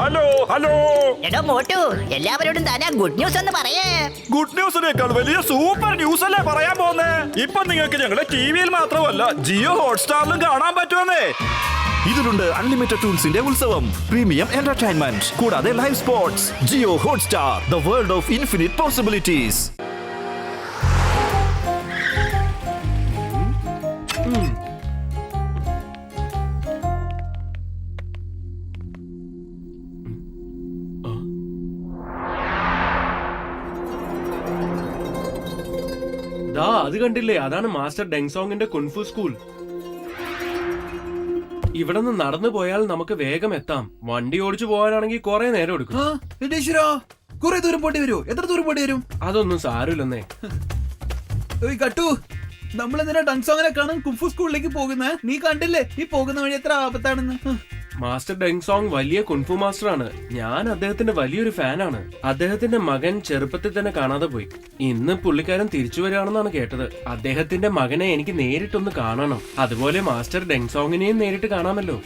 Hello hello. എടോ മോട്ടു, എല്ലാവരോടും Thana good news എന്ന് പറയേ. ഗുഡ് ന്യൂസിനേക്കാൾ വലിയ സൂപ്പർ ന്യൂസ് അല്ലേ പറയാൻ പോന്നേ. ഇപ്പൊ നിങ്ങൾക്ക് ഞങ്ങളെ ടിവിയിൽ മാത്രമല്ല ജിയോ ഹോട്ട്സ്റ്റാറിലും കാണാൻ പറ്റുമെന്നേ. ഇതിലുണ്ട് അൺലിമിറ്റഡ് ടൂൾസിന്റെ ഉത്സവം, പ്രീമിയം എന്റർടൈൻമെന്റ്, കൂടാതെ live sports. Jio Hotstar, the world of infinite possibilities. അത് കണ്ടില്ലേ, അതാണ് മാസ്റ്റർ ഡെങ്സോങ്ങിന്റെ കുൻഫു സ്കൂൾ. ഇവിടെ നിന്ന് നടന്നു പോയാൽ നമുക്ക് വേഗം എത്താം. വണ്ടി ഓടിച്ചു പോകാനാണെങ്കിൽ കുറെ നേരം എടുക്കും. കുറെ ദൂരം പോണ്ടി വരുമോ? എത്ര ദൂരം പോണ്ടി വരും? അതൊന്നും സാരമില്ലെന്നേ. കട്ടു, നമ്മളെന്തിനാ ഡങ്സോങ്ങിനെ കാണാൻ കുംഫു സ്കൂളിലേക്ക് പോകുന്നത്? നീ കണ്ടില്ലേ ഈ പോകുന്ന വഴി എത്ര ആപത്താണെന്ന്. മാസ്റ്റർ ഡെങ്സോങ് വലിയ കുൻഫു മാസ്റ്റർ ആണ്. ഞാൻ അദ്ദേഹത്തിന്റെ വലിയൊരു ഫാനാണ്. അദ്ദേഹത്തിന്റെ മകൻ ചെറുപ്പത്തിൽ തന്നെ കാണാതെ പോയി. ഇന്ന് പുള്ളിക്കാരൻ തിരിച്ചു വരികയാണെന്നാണ് കേട്ടത്. അദ്ദേഹത്തിന്റെ മകനെ എനിക്ക് നേരിട്ടൊന്ന് കാണണം. അതുപോലെ മാസ്റ്റർ ഡെങ്സോങ്ങിനെയും നേരിട്ട് കാണാമല്ലോ.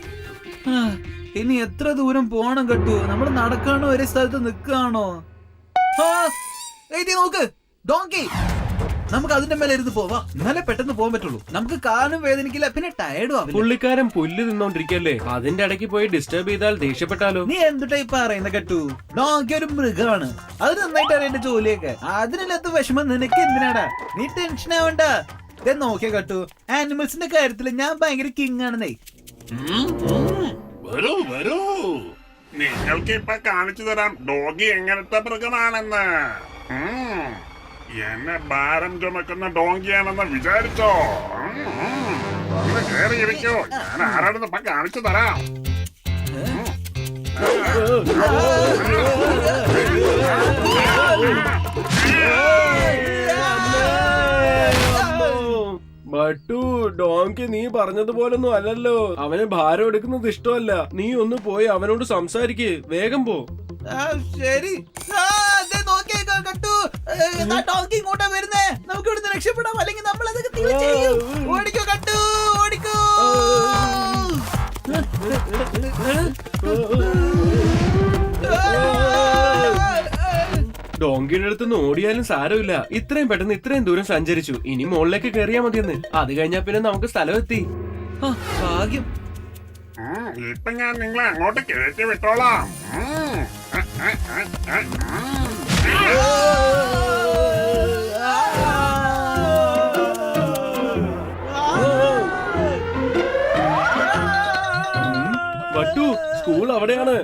ഇനി എത്ര ദൂരം പോണം കട്ടു? നമ്മൾ നടക്കാണോ ഒരേ സ്ഥലത്ത് നിൽക്കുകയാണോ? നോക്ക്, ഡോങ്കി. നമുക്ക് അതിന്റെ മേലെ ഇരുന്ന് പോവാ, എന്നാലേ പെട്ടെന്ന് പോകാൻ പറ്റുള്ളൂ. നമുക്ക് കാലും വേദനിക്കില്ല, പിന്നെ ടയർഡും ആവില്ല. പുള്ളിക്കാരൻ പുല്ല് തിന്നോണ്ടിരിക്കല്ലേ, അതിന്റെ ഇടയ്ക്ക് പോയി ഡിസ്റ്റർബ് ചെയ്താൽ ദേഷ്യപ്പെട്ടാലോ? നീ എന്തു ടൈപ്പ് പറയുന്ന കട്ടു? ഡോങ്കി ഒരു മൃഗമാണ്, അത് നന്നായിട്ട് അറിയേണ്ട ജോലിയൊക്കെ. അതിനില്ലാത്ത വിഷമം നിനക്ക് എന്തിനാടാ? നീ ടെൻഷൻ ആവണ്ട. നോക്കിയ കട്ടു, ആനിമൽസിന്റെ കാര്യത്തില് ഞാൻ ഭയങ്കര കിങ് ആണെന്നേ. വരൂ വരൂ, നിങ്ങൾക്ക് ഇപ്പൊ കാണിച്ചു തരാം ഡോഗി എങ്ങനത്തെ മൃഗമാണെന്ന്. എന്നെ ഭാരം ചുമക്കുന്ന ഡോങ്കിയാണെന്ന് വിചാരിച്ചോ? ഒന്ന് കേറിയിരിക്കോ, ഞാൻ ആരാണെന്ന് ഇപ്പൊ കാണിച്ചു തരാം. ബട്ടു, ഡോങ്കി നീ പറഞ്ഞതുപോലൊന്നും അല്ലല്ലോ. അവന് ഭാരം എടുക്കുന്നത് ഇഷ്ടമല്ല. നീ ഒന്ന് പോയി അവനോട് സംസാരിക്ക്, വേഗം പോ. ശരി. ഇങ്ങോട്ടാ വരുന്നേ, നമുക്ക് ഇവിടുന്ന് രക്ഷപ്പെടാം, അല്ലെങ്കിൽ നമ്മൾ അതൊക്കെ ചെയ്യും. ഓടിക്കോ കട്ടു, ഓടിക്കോ. ഡോങ്കിയുടെ അടുത്ത് ഓടിയാലും സാരമില്ല. ഇത്രയും പെട്ടെന്ന് ഇത്രയും ദൂരം സഞ്ചരിച്ചു. ഇനി മുകളിലേക്ക് കയറിയാ മതിയെന്ന്. അത് കഴിഞ്ഞാ പിന്നെ നമുക്ക് സ്ഥലം എത്തി. ഭാഗ്യം. ഇപ്പൊ ഞാൻ നിങ്ങളെ അങ്ങോട്ട് കയറ്റി വിട്ടോളാം. ബട്ടു, സ്കൂൾ അവിടെയാണ്.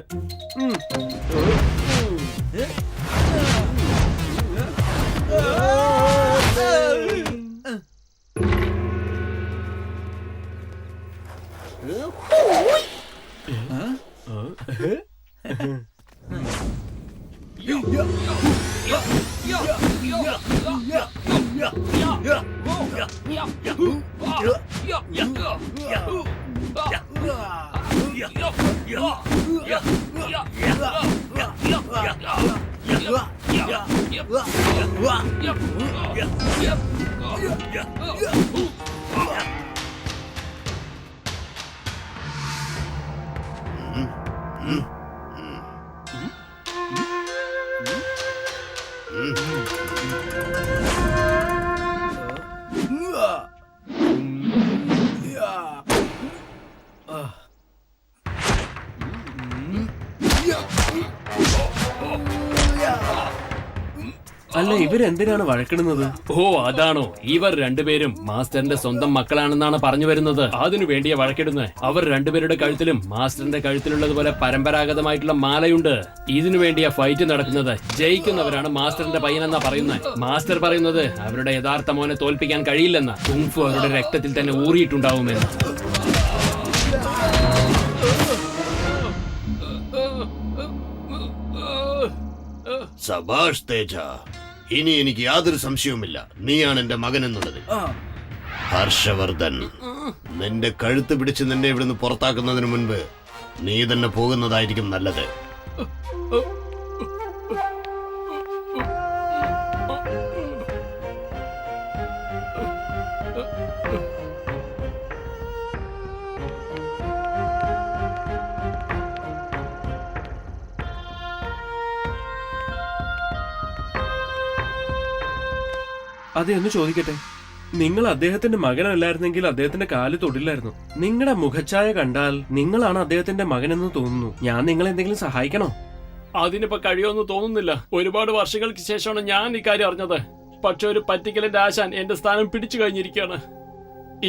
അല്ല, ഇവരെന്തിനാണ് വഴക്കിടുന്നത്? ഓ അതാണോ? ഇവർ രണ്ടുപേരും മാസ്റ്ററിന്റെ സ്വന്തം മക്കളാണെന്നാണ് പറഞ്ഞു വരുന്നത്. അതിനു വേണ്ടിയാ വഴക്കിടുന്നത്. അവർ രണ്ടുപേരുടെ കഴുത്തിലും മാസ്റ്ററിന്റെ കഴുത്തിലുള്ളതുപോലെ പരമ്പരാഗതമായിട്ടുള്ള മാലയുണ്ട്. ഇതിനു വേണ്ടിയാ ഫൈറ്റ് നടക്കുന്നത്. ജയിക്കുന്നവരാണ് മാസ്റ്ററിന്റെ പയ്യനെന്നാ പറയുന്നത്. മാസ്റ്റർ പറയുന്നത് അവരുടെ യഥാർത്ഥ മോനെ തോൽപ്പിക്കാൻ കഴിയില്ലെന്ന. കുങ്ഫു അവരുടെ രക്തത്തിൽ തന്നെ ഊറിയിട്ടുണ്ടാവുമെന്ന്. സബാഷ് തേജ, ഇനി എനിക്ക് യാതൊരു സംശയവുമില്ല, നീയാണ് എന്റെ മകൻ എന്നുള്ളത്. ഹർഷവർദ്ധൻ, നിന്റെ കഴുത്ത് പിടിച്ച് നിന്നെ ഇവിടുന്ന് പുറത്താക്കുന്നതിന് മുൻപ് നീ തന്നെ പോകുന്നതായിരിക്കും നല്ലത്. അതെ, ഒന്ന് ചോദിക്കട്ടെ, നിങ്ങൾ അദ്ദേഹത്തിന്റെ മകനല്ലായിരുന്നെങ്കിൽ അദ്ദേഹത്തിന്റെ കാല് തൊടില്ലായിരുന്നു. നിങ്ങളുടെ മുഖച്ഛായ കണ്ടാൽ നിങ്ങളാണ് അദ്ദേഹത്തിന്റെ മകനെന്ന് തോന്നുന്നു. ഞാൻ നിങ്ങളെ എന്തെങ്കിലും സഹായിക്കണോ? അതിനിപ്പോ കഴിയുമെന്ന് തോന്നുന്നില്ല. ഒരുപാട് വർഷങ്ങൾക്ക് ശേഷമാണ് ഞാൻ ഇക്കാര്യം അറിഞ്ഞത്. പക്ഷെ ഒരു പറ്റിക്കലിന്റെ ആശാൻ എന്റെ സ്ഥാനം പിടിച്ചു കഴിഞ്ഞിരിക്കുകയാണ്.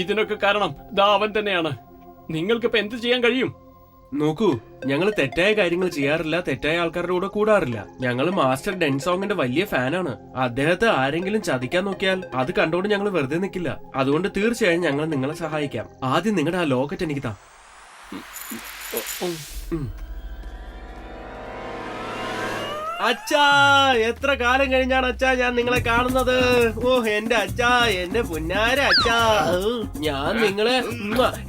ഇതിനൊക്കെ കാരണം ദാ അവൻ തന്നെയാണ്. നിങ്ങൾക്കിപ്പോ എന്ത് ചെയ്യാൻ കഴിയും? നോക്കൂ, ഞങ്ങൾ തെറ്റായ കാര്യങ്ങൾ ചെയ്യാറില്ല, തെറ്റായ ആൾക്കാരുടെ കൂടെ കൂടാറില്ല. ഞങ്ങൾ മാസ്റ്റർ ഡെൻസോങ്ങിന്റെ വലിയ ഫാനാണ്. അദ്ദേഹത്തെ ആരെങ്കിലും ചതിക്കാൻ നോക്കിയാൽ അത് കണ്ടോണ്ട് ഞങ്ങൾ വെറുതെ നിൽക്കില്ല. അതുകൊണ്ട് തീർച്ചയായും ഞങ്ങൾ നിങ്ങളെ സഹായിക്കാം. ആദ്യം നിങ്ങളുടെ ആ ലോക്കറ്റ് എനിക്ക് താ. അച്ഛാ, എത്ര കാലം കഴിഞ്ഞാണ് അച്ഛാ ഞാൻ നിങ്ങളെ കാണുന്നത്. ഓ എന്റെ അച്ഛാ, എന്റെ പുന്നാര അച്ഛാ, ഞാൻ നിങ്ങളെ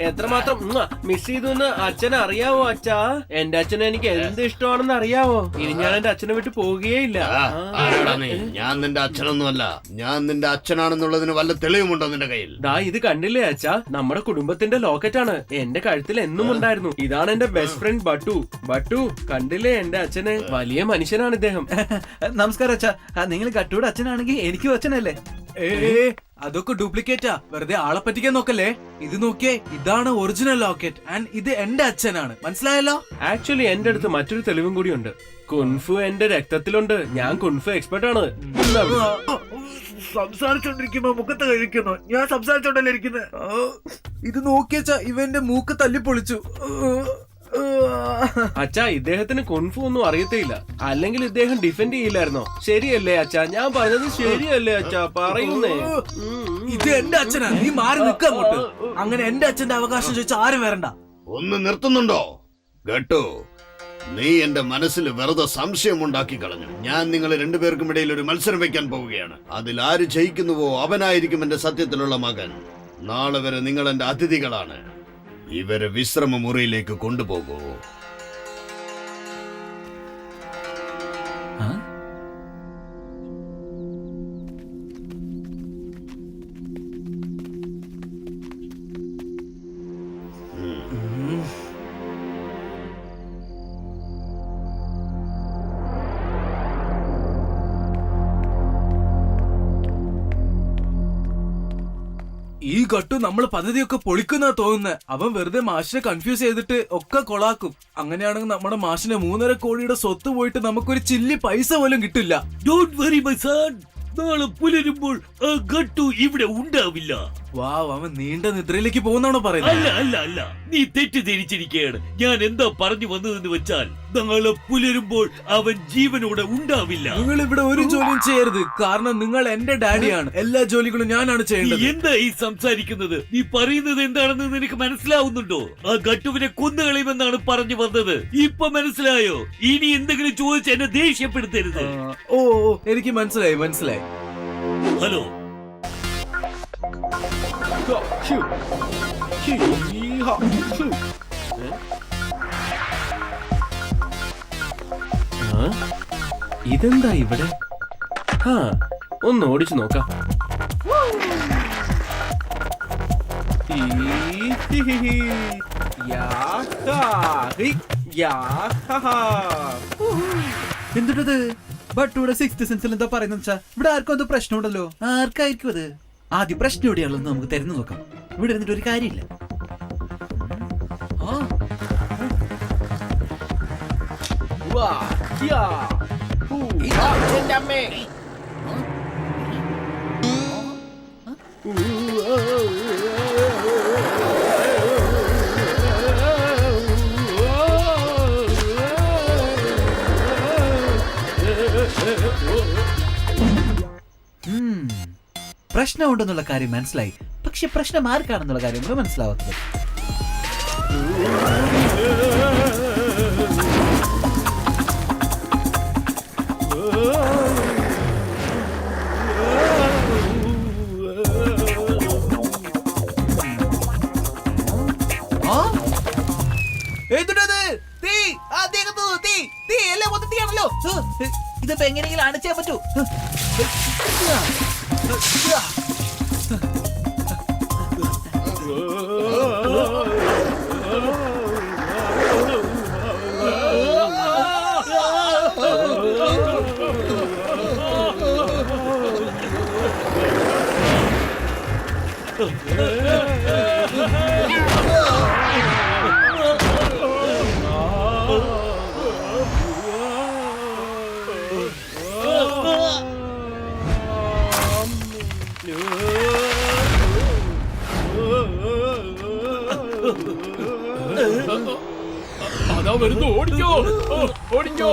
എത്രമാത്രം മിസ് ചെയ്തു എന്ന് അച്ഛനെ അറിയാവോ അച്ഛാ? എന്റെ അച്ഛനെ എനിക്ക് എന്ത് ഇഷ്ടമാണെന്ന് അറിയാവോ? ഇനി ഞാൻ എന്റെ അച്ഛനെ വിട്ട് പോവുകയില്ല. ഞാൻ നിന്റെ അച്ഛനൊന്നുമല്ല. ഞാൻ നിന്റെ അച്ഛനാണെന്നുള്ളതിന് വല്ല തെളിവുമുണ്ടോ നിന്റെ കയ്യിൽ? ദാ ഇത് കണ്ടില്ലേ അച്ഛാ, നമ്മുടെ കുടുംബത്തിന്റെ ലോക്കറ്റാണ്. എന്റെ കഴുത്തിൽ എന്നും ഉണ്ടായിരുന്നു. ഇതാണ് എന്റെ ബെസ്റ്റ് ഫ്രണ്ട് ബട്ടു. ബട്ടു, കണ്ടില്ലേ എന്റെ അച്ഛനെ? വലിയ മനുഷ്യനാണ് ഇദ്ദേഹം. നമസ്കാരം അച്ഛാ. നിങ്ങൾ ഗട്ടുവിടെ അച്ഛനാണെങ്കിൽ എനിക്കും അച്ഛനല്ലേ? അതൊക്കെ ഡ്യൂപ്ലിക്കേറ്റാ, വെറുതെ ആളെ പറ്റിക്കാൻ നോക്കല്ലേ. ഇത് നോക്കിയേ, ഇതാണ് ഒറിജിനൽ ലോക്കറ്റ് ആൻഡ് ഇത് എന്റെ അച്ഛനാണ്. മനസ്സിലായല്ലോ? ആക്ച്വലി എന്റെ അടുത്ത് മറ്റൊരു തെളിവും കൂടിയുണ്ട്. കുൻഫു എന്റെ രക്തത്തിലുണ്ട്. ഞാൻ കുൻഫു എക്സ്പെർട്ട് ആണ്. സംസാരിച്ചോണ്ടിരിക്കുമ്പോ മുഖത്ത് കഴിക്കുന്നു. ഞാൻ സംസാരിച്ചോണ്ടല്ലേ ഇരിക്കുന്നത്. ഇത് നോക്കിയച്ചാ, ഇവന്റെ മൂക്ക് തല്ലിപ്പൊളിച്ചു. അച്ഛാ, ഇദ്ദേഹത്തിന് കുൻഫു ഒന്നും അറിയത്തേയില്ല. അല്ലെങ്കിൽ ഇദ്ദേഹം ഡിഫെൻഡ് ചെയ്യില്ലായിരുന്നോ? ശരിയല്ലേ അച്ഛാ? ഞാൻ പറഞ്ഞത് ശരിയല്ലേ അച്ഛാ? പറയുന്നേ. ഇത് എന്റെ അച്ഛനാ, നീ മാറി നിൽക്ക അങ്ങോട്ട്. അങ്ങനെ എന്റെ അച്ഛന്റെ അവകാശം ചോദിച്ച ആരും വരണ്ട. ഒന്ന് നിർത്തുന്നുണ്ടോ ഗട്ടു? നീ എന്റെ മനസ്സിൽ വെറുതെ സംശയം ഉണ്ടാക്കി കളഞ്ഞു. ഞാൻ നിങ്ങൾ രണ്ടുപേർക്കും ഇടയിൽ ഒരു മത്സരം വെക്കാൻ പോവുകയാണ്. അതിൽ ആര് ജയിക്കുന്നുവോ അവനായിരിക്കും എന്റെ സത്യത്തിലുള്ള മകൻ. നാളെ വരെ നിങ്ങൾ എന്റെ അതിഥികളാണ്. ഇവരെ വിശ്രമ മുറിയിലേക്ക് കൊണ്ടുപോകൂ. ഈ ഗട്ടു നമ്മള് പദ്ധതിയൊക്കെ പൊളിക്കുന്ന തോന്നുന്നത്. അവൻ വെറുതെ മാഷിനെ കൺഫ്യൂസ് ചെയ്തിട്ട് ഒക്കെ കൊളാക്കും. അങ്ങനെയാണെങ്കിൽ നമ്മുടെ മാഷിന് 3.5 കോടിയുടെ സ്വത്ത് പോയിട്ട് നമുക്കൊരു ചില്ലി പൈസ പോലും കിട്ടില്ല. ഡോണ്ട് വറി മൈ സൺ, നാളെ പുലരുമ്പോൾ ആ ഗട്ടു ഇവിടെ ഉണ്ടാവില്ല. വാവ്, അവൻ നീണ്ട നിദ്രയിലേക്ക് പോകുന്നാണോ പറയുന്നത്? അല്ല അല്ല അല്ല, നീ തെറ്റിദ്ധരിച്ചിരിക്കുകയാണ്. ഞാൻ എന്താ പറഞ്ഞു വന്നതെന്ന് വെച്ചാൽ നാളെ പുലരുമ്പോൾ അവൻ ജീവനോടെ ഉണ്ടാവില്ല. നിങ്ങൾ ഇവിടെ ഒരു ജോലിയും ചെയ്യരുത്, കാരണം നിങ്ങൾ എന്റെ ഡാഡിയാണ്. എല്ലാ ജോലികളും ഞാനാണ് നീ ചെയ്യേണ്ടത്. എന്താ ഈ സംസാരിക്കുന്നത്? നീ പറയുന്നത് എന്താണെന്ന് നിനക്ക് മനസ്സിലാവുന്നുണ്ടോ? ആ ഗട്ടുവിനെ കൊന്നുകളയുമെന്നാണ് പറഞ്ഞു വന്നത്. ഇപ്പൊ മനസ്സിലായോ? ഇനി എന്തെങ്കിലും ചോദിച്ച് എന്നെ ദേഷ്യപ്പെടുത്തരുത്. ഓ, എനിക്ക് മനസ്സിലായി. ഹലോ, ഇതെന്താ ഇവിടെ? ഒന്ന് ഓടിച്ചു നോക്കാം. എന്തുട്ടത്? ബട്ടൂടെ 6th സെൻസിൽ എന്താ പറയുന്നത് വെച്ചാ, ഇവിടെ ആർക്കും എന്തോ പ്രശ്നമുണ്ടല്ലോ. ആർക്കായിരിക്കും അത്? ആദ്യം പ്രശ്നം എവിടെയാണെന്ന് നമുക്ക് തിരഞ്ഞു നോക്കാം. ഇവിടെ ഇരുന്നിട്ട് ഒരു കാര്യമില്ല. പ്രശ്നമുണ്ടെന്നുള്ള കാര്യം മനസ്സിലായി, പക്ഷെ പ്രശ്നം ആർക്കാണെന്നുള്ള കാര്യം കൂടെ മനസ്സിലാവാത്തത്. ഇതിപ്പോ എങ്ങനെയെങ്കിലും അണച്ചാൻ പറ്റൂ. അതാ വരുന്നു, ഓടിക്കോ, ഓടിക്കോ.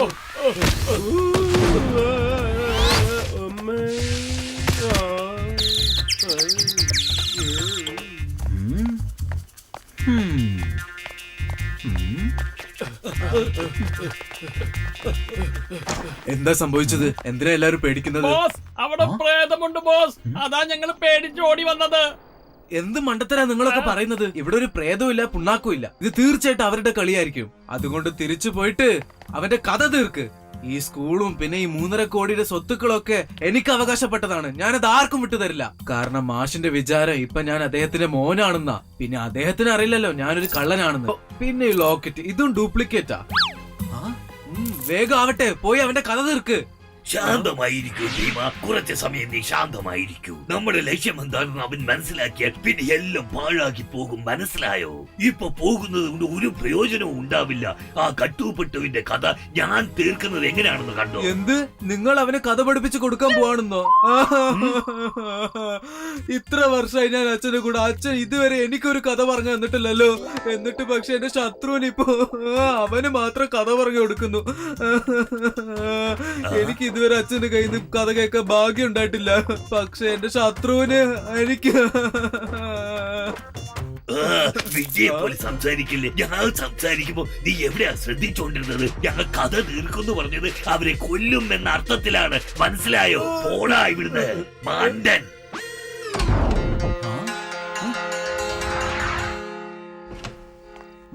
എന്താ സംഭവിച്ചത്? എന്തിനാ എല്ലാരും പേടിക്കുന്നത്? ബോസ്, അവിടെ പ്രേതമുണ്ട് ബോസ്. അതാ ഞങ്ങൾ പേടിച്ച് ഓടി വന്നത്. എന്ത് മണ്ടത്തരാ നിങ്ങളൊക്കെ പറയുന്നത്? ഇവിടെ ഒരു പ്രേതവും ഇല്ല, പുണ്ണാക്കും ഇല്ല. ഇത് തീർച്ചയായിട്ടും അവരുടെ കളിയായിരിക്കും. അതുകൊണ്ട് തിരിച്ചു പോയിട്ട് അവന്റെ കഥ തീർക്ക്. ഈ സ്കൂളും പിന്നെ ഈ 3.5 കോടിയുടെ സ്വത്തുക്കളൊക്കെ എനിക്ക് അവകാശപ്പെട്ടതാണ്. ഞാനത് ആർക്കും വിട്ടുതരില്ല. കാരണം മാഷിന്റെ വിചാരം ഇപ്പൊ ഞാൻ അദ്ദേഹത്തിന്റെ മോനാണെന്നാ. പിന്നെ അദ്ദേഹത്തിന് അറിയില്ലല്ലോ ഞാനൊരു കള്ളനാണെന്ന്. പിന്നെ ഈ ലോക്കറ്റ് ഇതും ഡ്യൂപ്ലിക്കേറ്റാ. വേഗം ആവട്ടെ, പോയി അവന്റെ കഥ തീർക്ക്. ശാന്തമായിരിക്കൂ ഭീമ, കുറച്ച് സമയം നീ ശാന്തമായിരിക്കൂ. നമ്മുടെ ലക്ഷ്യം എന്താണെന്ന് അവൻ മനസ്സിലാക്കിയാൽ പിന്നെ എല്ലാം പാഴാക്കി പോകും, മനസ്സിലായോ? ഇപ്പൊ പോകുന്നത് കൊണ്ട് ഒരു പ്രയോജനവും ഉണ്ടാവില്ല. ആ കട്ടുപെട്ടുവിന്റെ കഥ ഞാൻ തീർക്കുന്നത് എങ്ങനെയാണെന്ന് കണ്ടോ? എന്ത്? നിങ്ങൾ അവനെ കഥ പഠിപ്പിച്ച് കൊടുക്കാൻ പോവാണെന്നോ? ഇത്ര വർഷമായി ഞാൻ അച്ഛനെ കൂടെ. അച്ഛൻ ഇതുവരെ എനിക്കൊരു കഥ പറഞ്ഞു തന്നിട്ടില്ലല്ലോ. എന്നിട്ട് പക്ഷെ എന്റെ ശത്രുവിന് ഇപ്പൊ അവന് മാത്രം കഥ പറഞ്ഞു കൊടുക്കുന്നു. എനിക്ക് ഇതുവരെ അച്ഛന്റെ കയ്യിൽ നിന്ന് കഥ കേൾക്കാൻ ഭാഗ്യം ഉണ്ടായിട്ടില്ല. പക്ഷെ എന്റെ ശത്രുവിന് എനിക്ക് വിജയെ പോലെ സംസാരിക്കില്ലേ? ഞങ്ങൾ സംസാരിക്കുമ്പോ നീ എവിടെയാ ശ്രദ്ധിച്ചോണ്ടിരുന്നത്? ഞങ്ങൾ കഥ തീർക്കുന്നു പറഞ്ഞത് അവരെ കൊല്ലും എന്ന അർത്ഥത്തിലാണ്, മനസ്സിലായോ? പോടാ ഇവിടുന്ന് മാണ്ടൻ.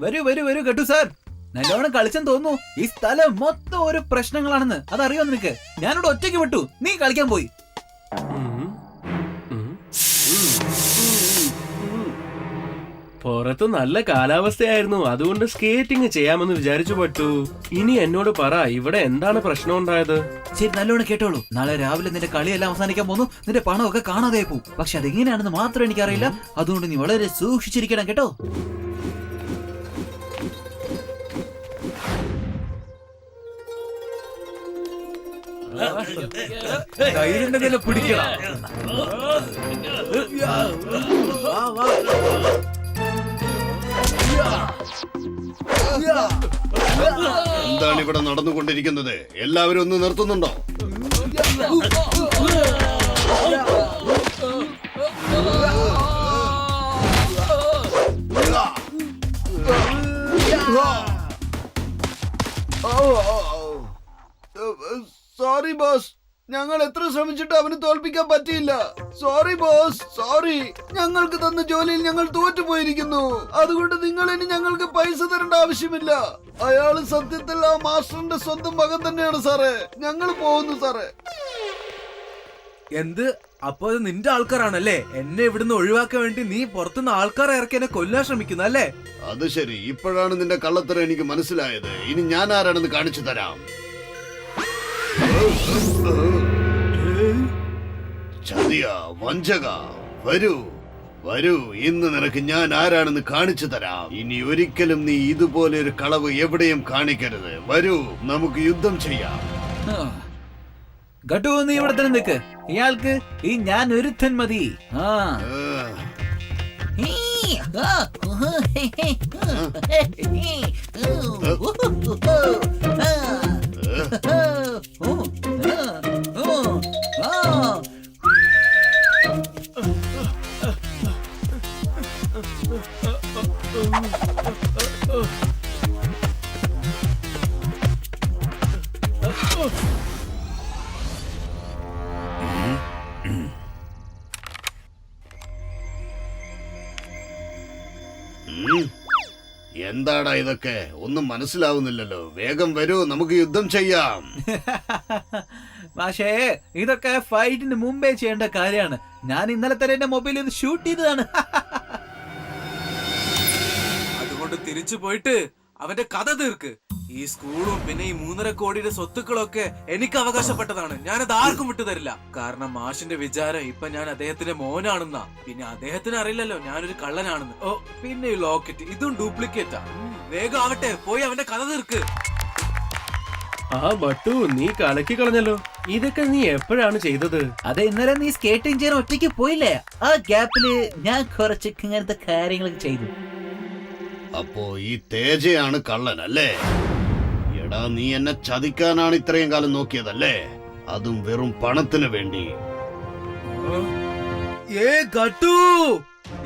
വരൂ വരൂ വരൂ കട്ടു സാർ, നല്ലോണം കളിച്ചെന്ന് തോന്നുന്നു. ഈ സ്ഥലം മൊത്തം ഒരു പ്രശ്നങ്ങളാണെന്ന് അതറിയോ നിനക്ക്? ഞാനിവിടെ ഒറ്റയ്ക്ക് വിട്ടു, നീ കളിക്കാൻ പോയി. പുറത്ത് നല്ല കാലാവസ്ഥയായിരുന്നു, അതുകൊണ്ട് സ്കേറ്റിംഗ് ചെയ്യാമെന്ന് വിചാരിച്ചു പറ്റു. ഇനി എന്നോട് പറ, ഇവിടെ എന്താണ് പ്രശ്നം ഉണ്ടായത്? ശരി, നല്ലോണം കേട്ടോളൂ. നാളെ രാവിലെ നിന്റെ കളിയെല്ലാം അവസാനിക്കാൻ പോകുന്നു. നിന്റെ പണമൊക്കെ കാണാതെ പോകും. പക്ഷെ അതെങ്ങനെയാണെന്ന് മാത്രം എനിക്കറിയില്ല. അതുകൊണ്ട് നീ വളരെ സൂക്ഷിച്ചിരിക്കണം കേട്ടോ. ധൈര്യം പിടിക്കണം. എന്താണ് ഇവിടെ നടന്നുകൊണ്ടിരിക്കുന്നത്? എല്ലാവരും ഒന്ന് നിർത്തുന്നുണ്ടോ? സോറി ബോസ്, ഞങ്ങൾ എത്ര ശ്രമിച്ചിട്ട് അവന് തോൽപ്പിക്കാൻ പറ്റിയില്ല. Sorry boss, sorry. ഞങ്ങൾക്ക് തന്ന ജോലിയിൽ ഞങ്ങൾ തോറ്റുപോയിരിക്കുന്നു. അതുകൊണ്ട് നിങ്ങൾ ഇനി ഞങ്ങൾക്ക് പൈസ തരേണ്ട ആവശ്യമില്ല. അയാള് സത്യത്തിൽ ആ മാസ്റ്ററിന്റെ സ്വന്തം മകൻ തന്നെയാണ് സാറേ. ഞങ്ങൾ പോകുന്നു സാറേ. എന്ത്? അപ്പൊ അത് നിന്റെ ആൾക്കാരാണല്ലേ? എന്നെ ഇവിടുന്ന് ഒഴിവാക്കാൻ വേണ്ടി നീ പുറത്തുനിന്ന് ആൾക്കാരെ ഇറക്കി എന്നെ കൊല്ലാൻ ശ്രമിക്കുന്നു അല്ലേ? അത് ശരി, ഇപ്പോഴാണ് നിന്റെ കള്ളത്തരം എനിക്ക് മനസ്സിലായത്. ഇനി ഞാൻ ആരാണെന്ന് കാണിച്ചു തരാം. ചതിയ, വഞ്ചക, വരൂ വരൂ, ഇന്ന് നിനക്ക് ഞാൻ ആരാണെന്ന് കാണിച്ചു തരാം. ഇനി ഒരിക്കലും നീ ഇതുപോലെ ഒരു കളവ് എവിടെയും കാണിക്കരുത്. വരൂ, നമുക്ക് യുദ്ധം ചെയ്യാം. ഗട്ടു, നീ ഇവിടെ തന്നെ നിൽക്ക്. ഇയാൾക്ക് ഈ ഞാൻ ഒരുത്തൻ മതി. എന്താടാ ഇതൊക്കെ? ഒന്നും മനസ്സിലാവുന്നില്ലല്ലോ. വേഗം വരൂ, നമുക്ക് യുദ്ധം ചെയ്യാം. പക്ഷേ ഇതൊക്കെ ഫൈറ്റിന് മുമ്പേ ചെയ്യേണ്ട കാര്യമാണ്. ഞാൻ ഇന്നലെ തന്നെ എന്റെ മൊബൈലിൽ നിന്ന് ഷൂട്ട് ചെയ്തതാണ്. അതുകൊണ്ട് തിരിച്ചു പോയിട്ട് അവന്റെ കഥ തീർക്ക്. ഈ സ്കൂളും പിന്നെ ഈ 3.5 കോടിയുടെ സ്വത്തുക്കളൊക്കെ എനിക്ക് അവകാശപ്പെട്ടതാണ്. ഞാനത് ആർക്കും വിട്ടുതരില്ല. കാരണം മാഷിന്റെ വിചാരം ഇപ്പൊ ഞാൻ അദ്ദേഹത്തിന്റെ മോനാണെന്നാ. പിന്നെ അദ്ദേഹത്തിന് അറിയില്ലല്ലോ ഞാനൊരു കള്ളനാണെന്ന്. ഓ പിന്നെ ഈ ലോക്കറ്റ് ഇതും ഡ്യൂപ്ലിക്കേറ്റാ. വേഗം ആവട്ടെ, പോയി അവന്റെ കഥ തീർക്ക്. ആ ബട്ടു, നീ കലക്കി കളഞ്ഞല്ലോ. ഇതൊക്കെ നീ എപ്പോഴാണ് ചെയ്തത്? അത് ഇന്നലെ നീ സ്കേറ്റിംഗ് ചെയ്യാൻ ഒറ്റയ്ക്ക് പോയില്ലേ? ആ ഗ്യാപ്പില് ഞാൻ കുറച്ച് ഇങ്ങനത്തെ കാര്യങ്ങളൊക്കെ ചെയ്തു. അപ്പോ ഈ തേജയാണ് കള്ളൻ അല്ലേ? എടാ, നീ എന്നെ ചതിക്കാനാണ് ഇത്രയും കാലം നോക്കിയതല്ലേ? അതും വെറും പണത്തിന് വേണ്ടി. ഗട്ടു,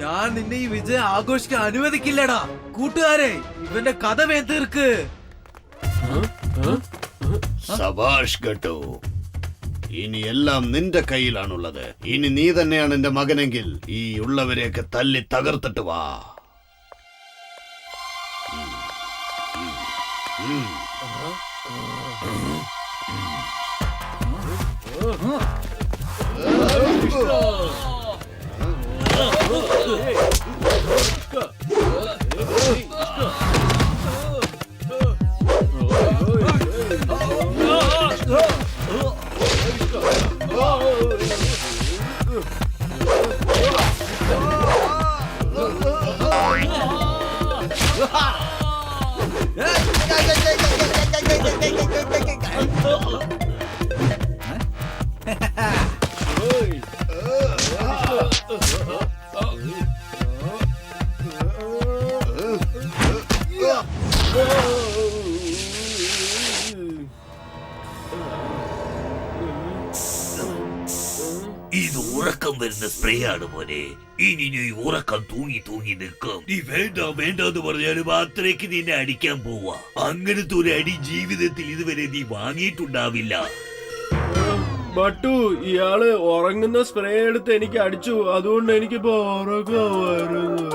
ഞാൻ നിന്നെ ഈ വിജയം ആഘോഷിക്കാൻ അനുവദിക്കില്ലടാ. കൂട്ടുകാരെ, ഇവന്റെ കഥ വേ തീർക്ക്. സബാഷ് ഗട്ടു, ഇനി എല്ലാം നിന്റെ കയ്യിലാണുള്ളത്. ഇനി നീ തന്നെയാണ് എന്റെ മകനെങ്കിൽ ഈ ഉള്ളവരെയൊക്കെ തല്ലി തകർത്തിട്ട് വാ. ഇത് ഉറക്കം വരുന്ന സ്പ്രേ ആണ് മോനെ. ഇനി നീ ഉറക്കം തൂങ്ങി തൂങ്ങി നിൽക്കും. നീ വേണ്ട വേണ്ട എന്ന് പറഞ്ഞാലും അത്രയ്ക്ക് നിന്നെ അടിക്കാൻ പോവാ. അങ്ങനത്തെ ഒരു അടി ജീവിതത്തിൽ ഇതുവരെ നീ വാങ്ങിയിട്ടുണ്ടാവില്ല. ബട്ടു, ഇയാള് ഉറങ്ങുന്ന സ്പ്രേ എടുത്ത് എനിക്ക് അടിച്ചു. അതുകൊണ്ട് എനിക്കിപ്പോ ഉറക്കം വരുന്നു.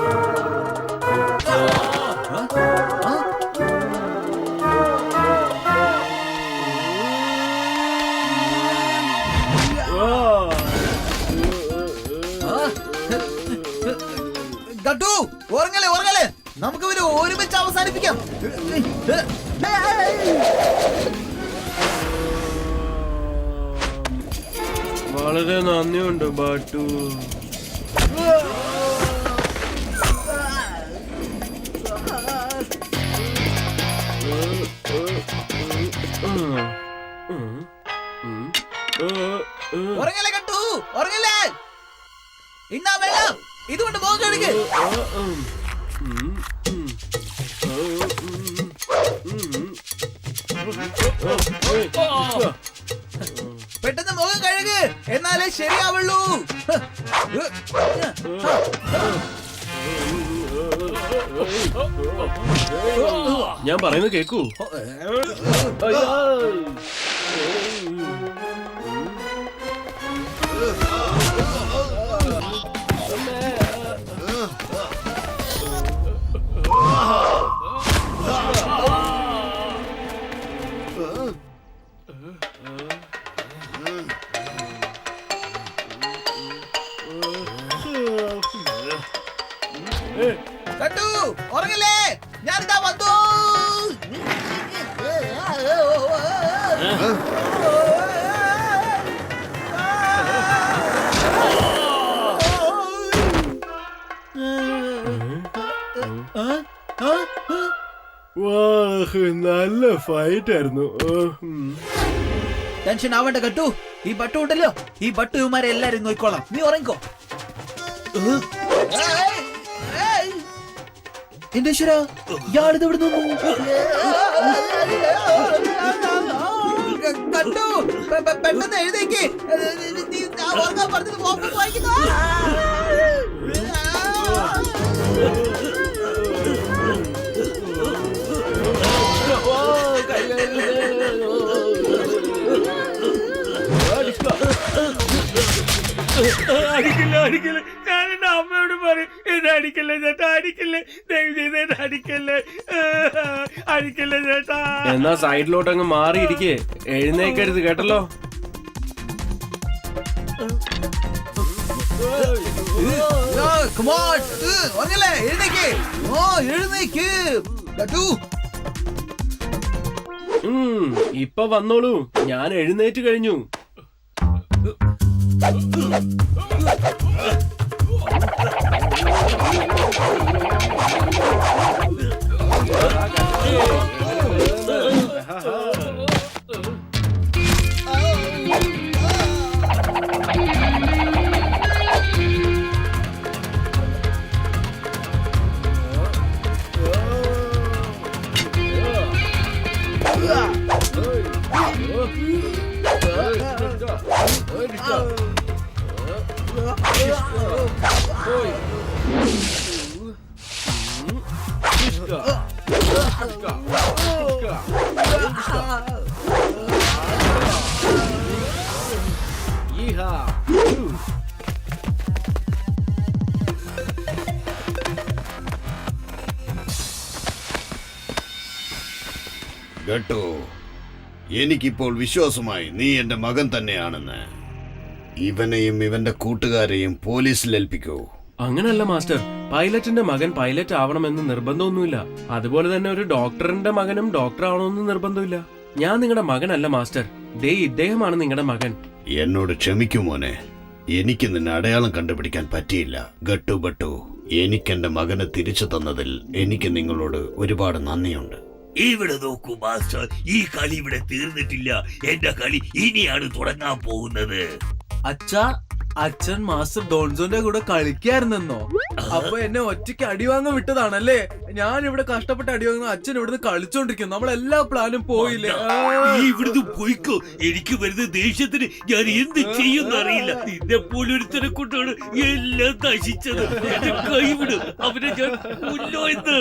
ഗട്ടു, ഉറങ്ങല്ലേ ഉറങ്ങല്ലേ, നമുക്ക് ഇവര് ഒരുമിച്ച് അവസാനിപ്പിക്കാം. വളരെ നന്ദിയുണ്ട് ബട്ടു. ഉറങ്ങല്ലേ ഗട്ടു, ഉറങ്ങല്ലേ. ഇന്നാ വെള്ളം ഇതുകൊണ്ട് മുഖം കഴുക്. പെട്ടെന്ന് മുഖം കഴുക്, എന്നാലേ ശരിയാവുള്ളൂ. ഞാൻ പറയുന്നത് കേക്കൂ. ഗട്ടു, ഉറങ്ങല്ലേ, ഞാനിതാ വന്നു. നല്ല ഫൈറ്റ് ആയിരുന്നു. ടെൻഷൻ ആവണ്ട ഗട്ടു, ഈ ബട്ടു ഉണ്ടല്ലോ, ഈ ബട്ടു ഇവന്മാരെ എല്ലാരും നോക്കിക്കോളാം. നീ ഉറങ്ങിക്കോ. എന്റെ ഈശ്വരാ, ഇയാളിത് എവിടെ നിന്നു? ഗട്ടു, പെട്ടെന്ന് എഴുതേക്ക്. നീ ഉറങ്ങാൻ പറഞ്ഞത് വാപ്പസ് വായിക്കുന്നു. അടിക്കില്ല അടിക്കില്ല, ഞാൻ എന്റെ അമ്മയോട് പറയും ഇത് അടിക്കില്ല ചേട്ടാ, അടിക്കില്ലേ, ദയവ് ചെയ്ത് എന്നെ അടിക്കല്ലേ, അടിക്കില്ല ചേട്ടാ. എന്നാ സൈഡിലോട്ട് അങ്ങ് മാറിയിരിക്കേ, എഴുന്നേക്കരുത് കേട്ടല്ലോ. ഉറങ്ങല്ലേ, എഴുന്നേക്ക്. ഓ എഴുന്നേക്ക് ഗട്ടു. ഇപ്പൊ വന്നോളൂ, ഞാൻ എഴുന്നേറ്റ് കഴിഞ്ഞു. കേട്ടോ, എനിക്കിപ്പോൾ വിശ്വാസമായി നീ എന്റെ മകൻ തന്നെയാണെന്ന്. ഇവനെയും ഇവന്റെ കൂട്ടുകാരെയും പോലീസിൽ ഏൽപ്പിക്കൂ. അങ്ങനല്ല മാസ്റ്റർ, പൈലറ്റിന്റെ മകൻ പൈലറ്റ് ആവണമെന്ന് നിർബന്ധമൊന്നുമില്ല. അതുപോലെ തന്നെ ഒരു ഡോക്ടറിന്റെ മകനും ഡോക്ടർ ആവണമെന്ന് നിർബന്ധമില്ല. ഞാൻ നിങ്ങളുടെ മകനല്ല മാസ്റ്റർ, ദേ ഇദ്ദേഹമാണ് നിങ്ങളുടെ മകൻ. എന്നോട് ക്ഷമിക്കൂ മോനെ, എനിക്ക് നിന്നെ അടയാളം കണ്ടുപിടിക്കാൻ പറ്റിയില്ല. ഗട്ടു ബട്ടു, എനിക്കെന്റെ മകനെ തിരിച്ചു തന്നതിൽ എനിക്ക് നിങ്ങളോട് ഒരുപാട് നന്ദിയുണ്ട്. ഇവിടെ നോക്കൂ മാസ്റ്റർ, ഈ കളി ഇവിടെ തീർന്നിട്ടില്ല. എന്റെ കളി ഇനിയാണ് തുടങ്ങാൻ പോകുന്നത്. അച്ഛാ, അച്ഛൻ മാസ്റ്റർ ഡോൺസോന്റെ കൂടെ കളിക്കായിരുന്നോ? അപ്പൊ എന്നെ ഒറ്റയ്ക്ക് അടിവാങ്ങാൻ വിട്ടതാണല്ലേ? ഞാൻ ഇവിടെ കഷ്ടപ്പെട്ട് അടിവാങ്ങുന്ന അച്ഛൻ ഇവിടുന്ന് കളിച്ചോണ്ടിരിക്കും. നമ്മളെല്ലാ പ്ലാനും പോയില്ലേ? നീ ഇവിടുന്ന് പോയിക്കോ. എനിക്ക് വരുന്ന ദേഷ്യത്തിന് ഞാൻ എന്ത് ചെയ്യുന്ന അറിയില്ല. നിന്നെ പോലൊരുത്തരെ കൊണ്ടാണ് എല്ലാം നശിച്ചത്. എന്റെ കൈവിടും, അവനെ ഞാൻ കൊല്ലോ എന്ന്.